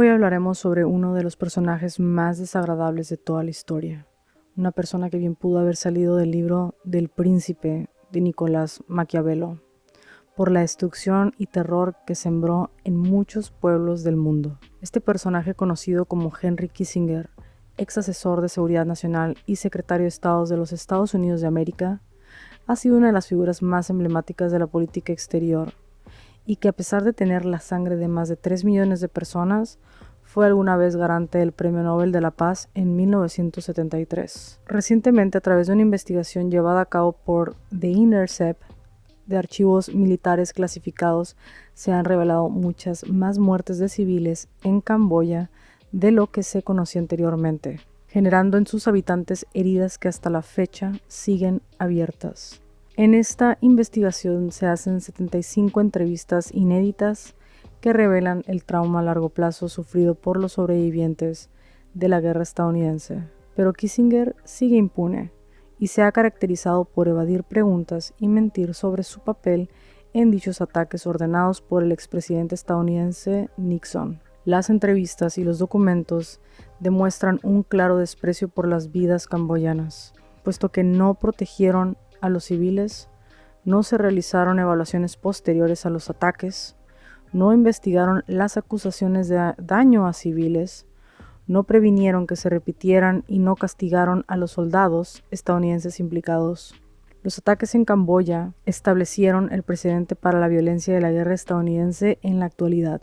Hoy hablaremos sobre uno de los personajes más desagradables de toda la historia. Una persona que bien pudo haber salido del libro del Príncipe de Nicolás Maquiavelo, por la destrucción y terror que sembró en muchos pueblos del mundo. Este personaje, conocido como Henry Kissinger, ex asesor de Seguridad Nacional y secretario de Estado de los Estados Unidos de América, ha sido una de las figuras más emblemáticas de la política exterior y que, a pesar de tener la sangre de más de 3 millones de personas, fue alguna vez garante del Premio Nobel de la Paz en 1973. Recientemente, a través de una investigación llevada a cabo por The Intercept de archivos militares clasificados, se han revelado muchas más muertes de civiles en Camboya de lo que se conocía anteriormente, generando en sus habitantes heridas que hasta la fecha siguen abiertas. En esta investigación se hacen 75 entrevistas inéditas que revelan el trauma a largo plazo sufrido por los sobrevivientes de la guerra estadounidense. Pero Kissinger sigue impune y se ha caracterizado por evadir preguntas y mentir sobre su papel en dichos ataques ordenados por el expresidente estadounidense Nixon. Las entrevistas y los documentos demuestran un claro desprecio por las vidas camboyanas, puesto que no protegieron a los civiles, no se realizaron evaluaciones posteriores a los ataques, no investigaron las acusaciones de daño a civiles, no previnieron que se repitieran y no castigaron a los soldados estadounidenses implicados. Los ataques en Camboya establecieron el precedente para la violencia de la guerra estadounidense en la actualidad,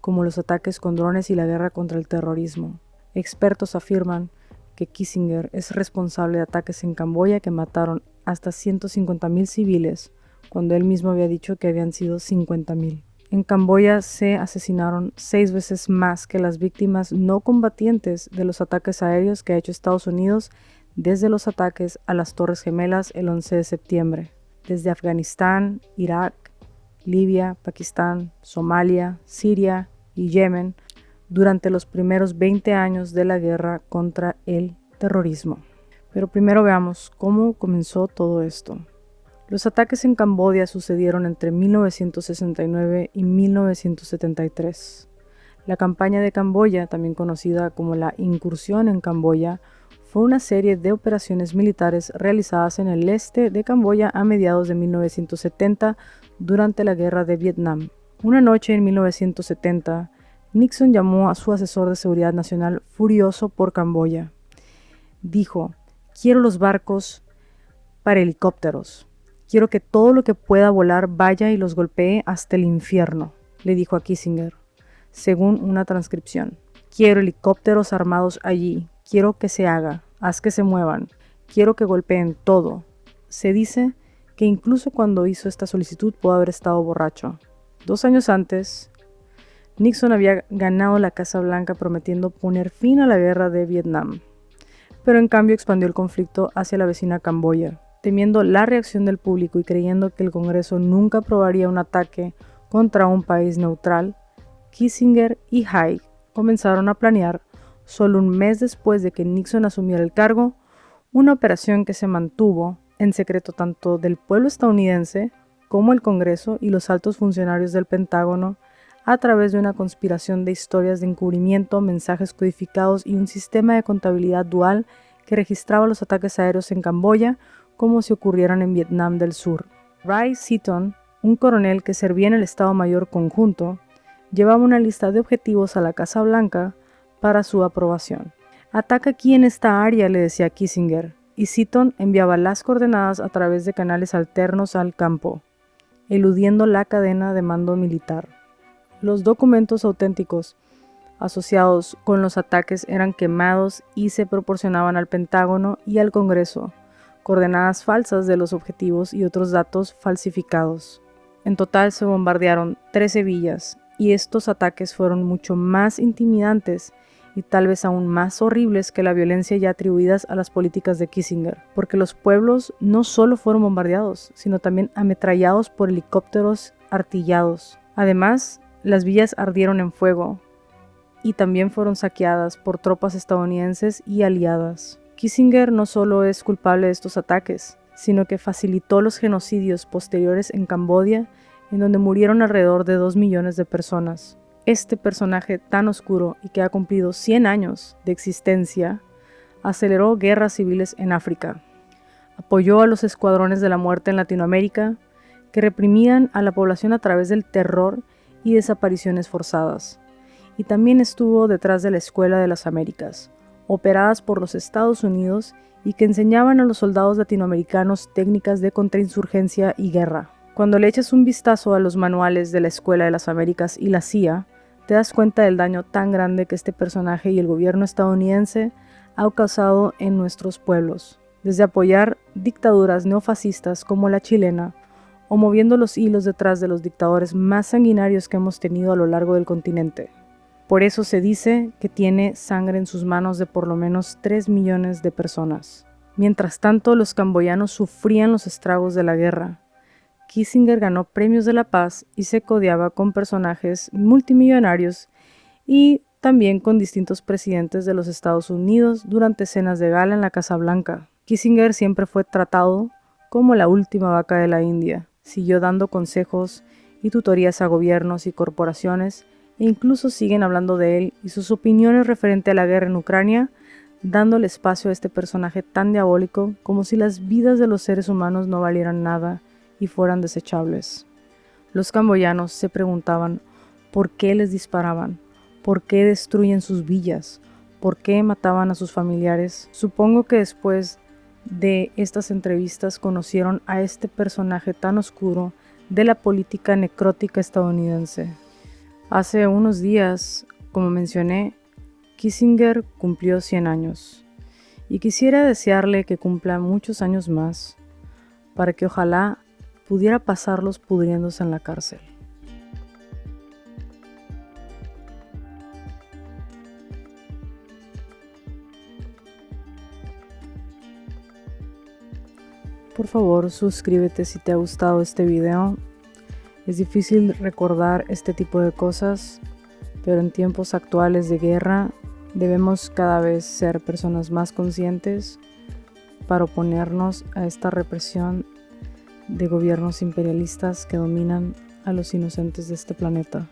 como los ataques con drones y la guerra contra el terrorismo. Expertos afirman que Kissinger es responsable de ataques en Camboya que mataron hasta 150,000 civiles, cuando él mismo había dicho que habían sido 50,000. En Camboya se asesinaron 6 veces más que las víctimas no combatientes de los ataques aéreos que ha hecho Estados Unidos desde los ataques a las Torres Gemelas el 11 de septiembre. Desde Afganistán, Irak, Libia, Pakistán, Somalia, Siria y Yemen, durante los primeros 20 años de la guerra contra el terrorismo. Pero primero veamos cómo comenzó todo esto. Los ataques en Camboya sucedieron entre 1969 y 1973. La campaña de Camboya, también conocida como la incursión en Camboya, fue una serie de operaciones militares realizadas en el este de Camboya a mediados de 1970 durante la guerra de Vietnam. Una noche en 1970, Nixon llamó a su asesor de seguridad nacional furioso por Camboya. Dijo: "Quiero los barcos para helicópteros. Quiero que todo lo que pueda volar vaya y los golpee hasta el infierno", le dijo a Kissinger, según una transcripción. "Quiero helicópteros armados allí. Quiero que se haga. Haz que se muevan. Quiero que golpeen todo". Se dice que incluso cuando hizo esta solicitud pudo haber estado borracho. 2 años antes, Nixon había ganado la Casa Blanca prometiendo poner fin a la guerra de Vietnam, pero en cambio expandió el conflicto hacia la vecina Camboya. Temiendo la reacción del público y creyendo que el Congreso nunca aprobaría un ataque contra un país neutral, Kissinger y Haig comenzaron a planear, solo un mes después de que Nixon asumiera el cargo, una operación que se mantuvo en secreto tanto del pueblo estadounidense como el Congreso y los altos funcionarios del Pentágono, a través de una conspiración de historias de encubrimiento, mensajes codificados y un sistema de contabilidad dual que registraba los ataques aéreos en Camboya como si ocurrieran en Vietnam del Sur. Ray Seaton, un coronel que servía en el Estado Mayor Conjunto, llevaba una lista de objetivos a la Casa Blanca para su aprobación. "Ataca aquí en esta área", le decía Kissinger, y Seaton enviaba las coordenadas a través de canales alternos al campo, eludiendo la cadena de mando militar. Los documentos auténticos asociados con los ataques eran quemados y se proporcionaban al Pentágono y al Congreso, coordenadas falsas de los objetivos y otros datos falsificados. En total se bombardearon 13 villas y estos ataques fueron mucho más intimidantes y tal vez aún más horribles que la violencia ya atribuidas a las políticas de Kissinger, porque los pueblos no solo fueron bombardeados, sino también ametrallados por helicópteros artillados. Además, las villas ardieron en fuego y también fueron saqueadas por tropas estadounidenses y aliadas. Kissinger no solo es culpable de estos ataques, sino que facilitó los genocidios posteriores en Camboya, en donde murieron alrededor de 2 millones de personas. Este personaje tan oscuro y que ha cumplido 100 años de existencia, aceleró guerras civiles en África. Apoyó a los escuadrones de la muerte en Latinoamérica, que reprimían a la población a través del terror y desapariciones forzadas. Y también estuvo detrás de la Escuela de las Américas, operadas por los Estados Unidos y que enseñaban a los soldados latinoamericanos técnicas de contrainsurgencia y guerra. Cuando le echas un vistazo a los manuales de la Escuela de las Américas y la CIA, te das cuenta del daño tan grande que este personaje y el gobierno estadounidense ha causado en nuestros pueblos, desde apoyar dictaduras neofascistas como la chilena, o moviendo los hilos detrás de los dictadores más sanguinarios que hemos tenido a lo largo del continente. Por eso se dice que tiene sangre en sus manos de por lo menos 3 millones de personas. Mientras tanto, los camboyanos sufrían los estragos de la guerra. Kissinger ganó premios de la paz y se codeaba con personajes multimillonarios y también con distintos presidentes de los Estados Unidos durante cenas de gala en la Casa Blanca. Kissinger siempre fue tratado como la última vaca de la India. Siguió dando consejos y tutorías a gobiernos y corporaciones e incluso siguen hablando de él y sus opiniones referente a la guerra en Ucrania, dándole espacio a este personaje tan diabólico como si las vidas de los seres humanos no valieran nada y fueran desechables. Los camboyanos se preguntaban por qué les disparaban, por qué destruyen sus villas, por qué mataban a sus familiares. Supongo que después de estas entrevistas conocieron a este personaje tan oscuro de la política necrótica estadounidense. Hace unos días, como mencioné, Kissinger cumplió 100 años y quisiera desearle que cumpla muchos años más para que ojalá pudiera pasarlos pudriéndose en la cárcel. Por favor, suscríbete si te ha gustado este video. Es difícil recordar este tipo de cosas, pero en tiempos actuales de guerra debemos cada vez ser personas más conscientes para oponernos a esta represión de gobiernos imperialistas que dominan a los inocentes de este planeta.